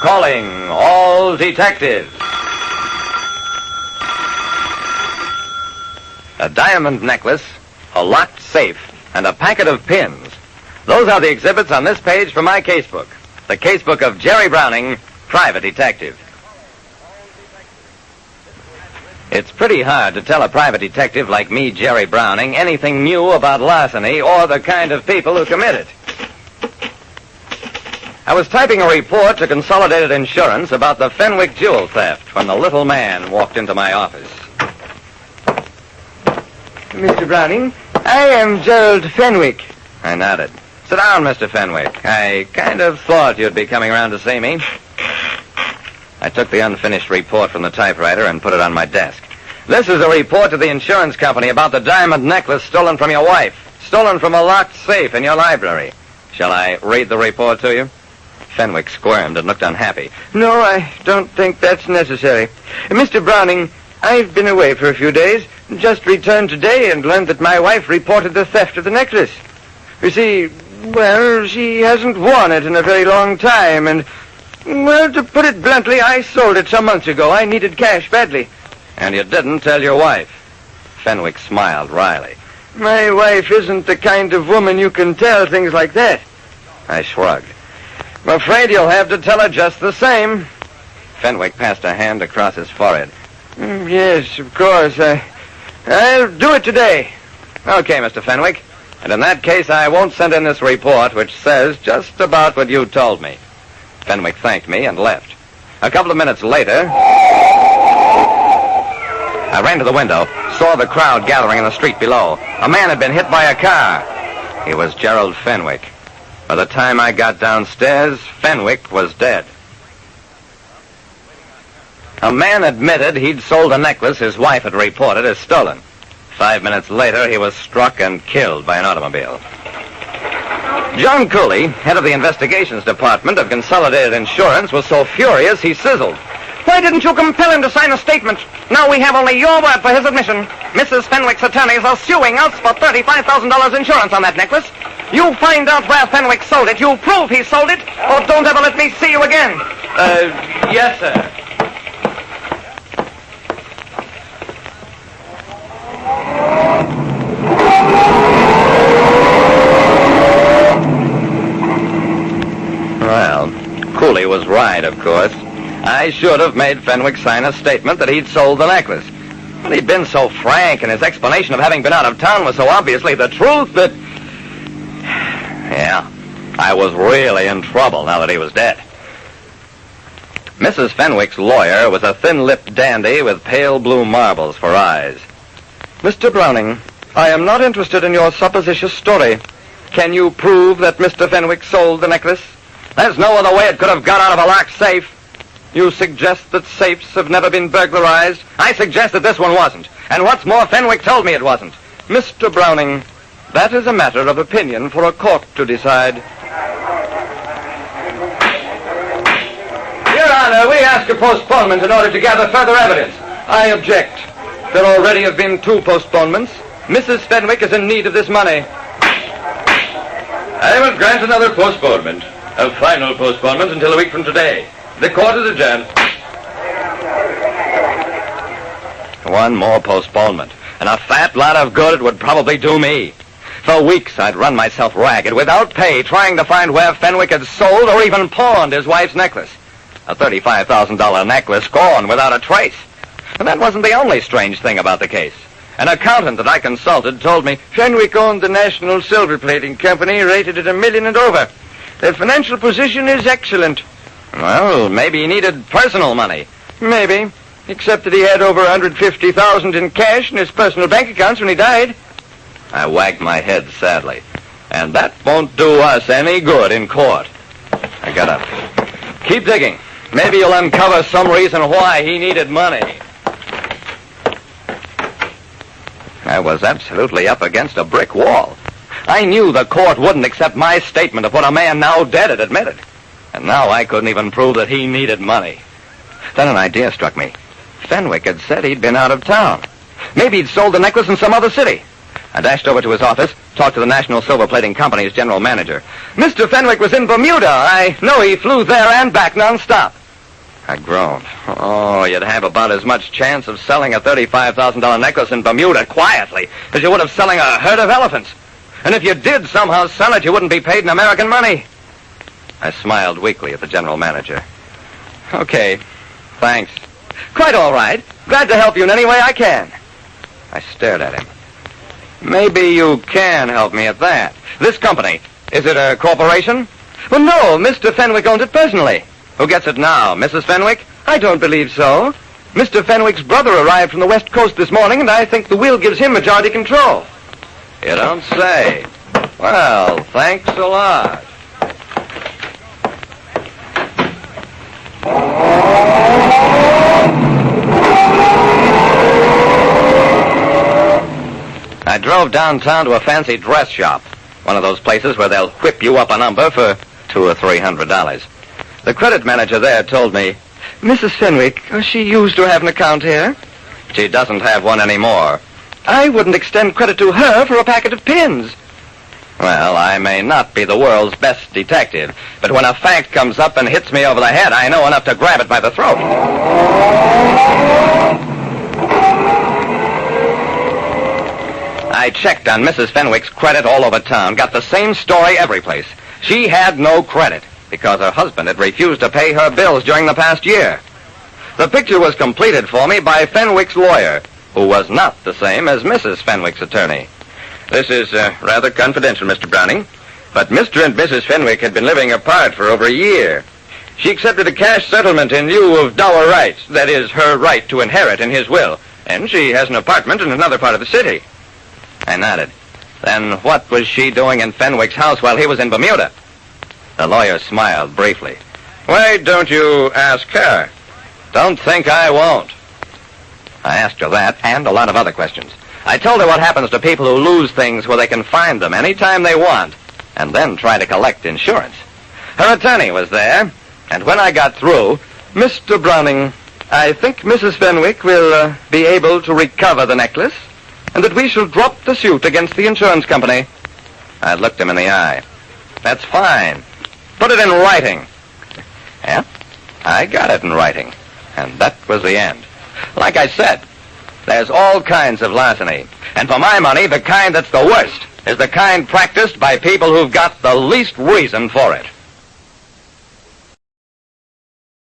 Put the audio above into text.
Calling all detectives. A diamond necklace, a locked safe, and a packet of pins. Those are the exhibits on this page from my casebook. The casebook of Jerry Browning, private detective. It's pretty hard to tell a private detective like me, Jerry Browning, anything new about larceny or the kind of people who commit it. I was typing a report to Consolidated Insurance about the Fenwick jewel theft when the little man walked into my office. Mr. Browning, I am Gerald Fenwick. I nodded. Sit down, Mr. Fenwick. I kind of thought you'd be coming around to see me. I took the unfinished report from the typewriter and put it on my desk. This is a report to the insurance company about the diamond necklace stolen from your wife, stolen from a locked safe in your library. Shall I read the report to you? Fenwick squirmed and looked unhappy. No, I don't think that's necessary. Mr. Browning, I've been away for a few days, just returned today and learned that my wife reported the theft of the necklace. You see, well, she hasn't worn it in a very long time, and, well, to put it bluntly, I sold it some months ago. I needed cash badly. And you didn't tell your wife? Fenwick smiled wryly. My wife isn't the kind of woman you can tell things like that. I shrugged. I'm afraid you'll have to tell her just the same. Fenwick passed a hand across his forehead. Yes, of course. I'll do it today. Okay, Mr. Fenwick. And in that case, I won't send in this report, which says just about what you told me. Fenwick thanked me and left. A couple of minutes later, I ran to the window, saw the crowd gathering in the street below. A man had been hit by a car. He was Gerald Fenwick. By the time I got downstairs, Fenwick was dead. A man admitted he'd sold a necklace his wife had reported as stolen. 5 minutes later, he was struck and killed by an automobile. John Cooley, head of the investigations department of Consolidated Insurance, was so furious he sizzled. Why didn't you compel him to sign a statement? Now we have only your word for his admission. Mrs. Fenwick's attorneys are suing us for $35,000 insurance on that necklace. You find out where Fenwick sold it. You prove he sold it, or don't ever let me see you again. Yes, sir. Well, Cooley was right, of course. I should have made Fenwick sign a statement that he'd sold the necklace. But he'd been so frank, and his explanation of having been out of town was so obviously the truth that... Yeah, I was really in trouble now that he was dead. Mrs. Fenwick's lawyer was a thin-lipped dandy with pale blue marbles for eyes. Mr. Browning, I am not interested in your supposititious story. Can you prove that Mr. Fenwick sold the necklace? There's no other way it could have got out of a locked safe. You suggest that safes have never been burglarized? I suggest that this one wasn't. And what's more, Fenwick told me it wasn't. Mr. Browning, that is a matter of opinion for a court to decide. Your Honor, we ask a postponement in order to gather further evidence. I object. There already have been 2 postponements. Mrs. Fenwick is in need of this money. I will grant another postponement. A final postponement until a week from today. The court is adjourned. One more postponement, and a fat lot of good it would probably do me. For weeks I'd run myself ragged without pay trying to find where Fenwick had sold or even pawned his wife's necklace. A $35,000 necklace gone without a trace. And that wasn't the only strange thing about the case. An accountant that I consulted told me Fenwick owned the National Silver Plating Company, rated at $1 million and over. Their financial position is excellent. Well, maybe he needed personal money. Maybe, except that he had over $150,000 in cash in his personal bank accounts when he died. I wagged my head sadly. And that won't do us any good in court. I got up. Keep digging. Maybe you'll uncover some reason why he needed money. I was absolutely up against a brick wall. I knew the court wouldn't accept my statement of what a man now dead had admitted. And now I couldn't even prove that he needed money. Then an idea struck me. Fenwick had said he'd been out of town. Maybe he'd sold the necklace in some other city. I dashed over to his office, talked to the National Silver Plating Company's general manager. Mr. Fenwick was in Bermuda. I know he flew there and back nonstop. I groaned. Oh, you'd have about as much chance of selling a $35,000 necklace in Bermuda quietly as you would of selling a herd of elephants. And if you did somehow sell it, you wouldn't be paid in American money. I smiled weakly at the general manager. Okay, thanks. Quite all right. Glad to help you in any way I can. I stared at him. Maybe you can help me at that. This company, is it a corporation? Well, no, Mr. Fenwick owns it personally. Who gets it now, Mrs. Fenwick? I don't believe so. Mr. Fenwick's brother arrived from the West Coast this morning, and I think the will gives him majority control. You don't say. Well, thanks a lot. I drove downtown to a fancy dress shop, one of those places where they'll whip you up a number for $200 or $300. The credit manager there told me, Mrs. Fenwick, she used to have an account here. She doesn't have one anymore. I wouldn't extend credit to her for a packet of pins. Well, I may not be the world's best detective, but when a fact comes up and hits me over the head, I know enough to grab it by the throat. I checked on Mrs. Fenwick's credit all over town, got the same story every place. She had no credit because her husband had refused to pay her bills during the past year. The picture was completed for me by Fenwick's lawyer, who was not the same as Mrs. Fenwick's attorney. This is rather confidential, Mr. Browning, but Mr. and Mrs. Fenwick had been living apart for over a year. She accepted a cash settlement in lieu of dower rights, that is, her right to inherit in his will, and she has an apartment in another part of the city. I nodded. Then what was she doing in Fenwick's house while he was in Bermuda? The lawyer smiled briefly. Why don't you ask her? Don't think I won't. I asked her that and a lot of other questions. I told her what happens to people who lose things where they can find them anytime they want and then try to collect insurance. Her attorney was there, and when I got through, Mr. Browning, I think Mrs. Fenwick will be able to recover the necklace, and that we shall drop the suit against the insurance company. I looked him in the eye. That's fine. Put it in writing. Yeah, I got it in writing. And that was the end. Like I said, there's all kinds of larceny. And for my money, the kind that's the worst is the kind practiced by people who've got the least reason for it.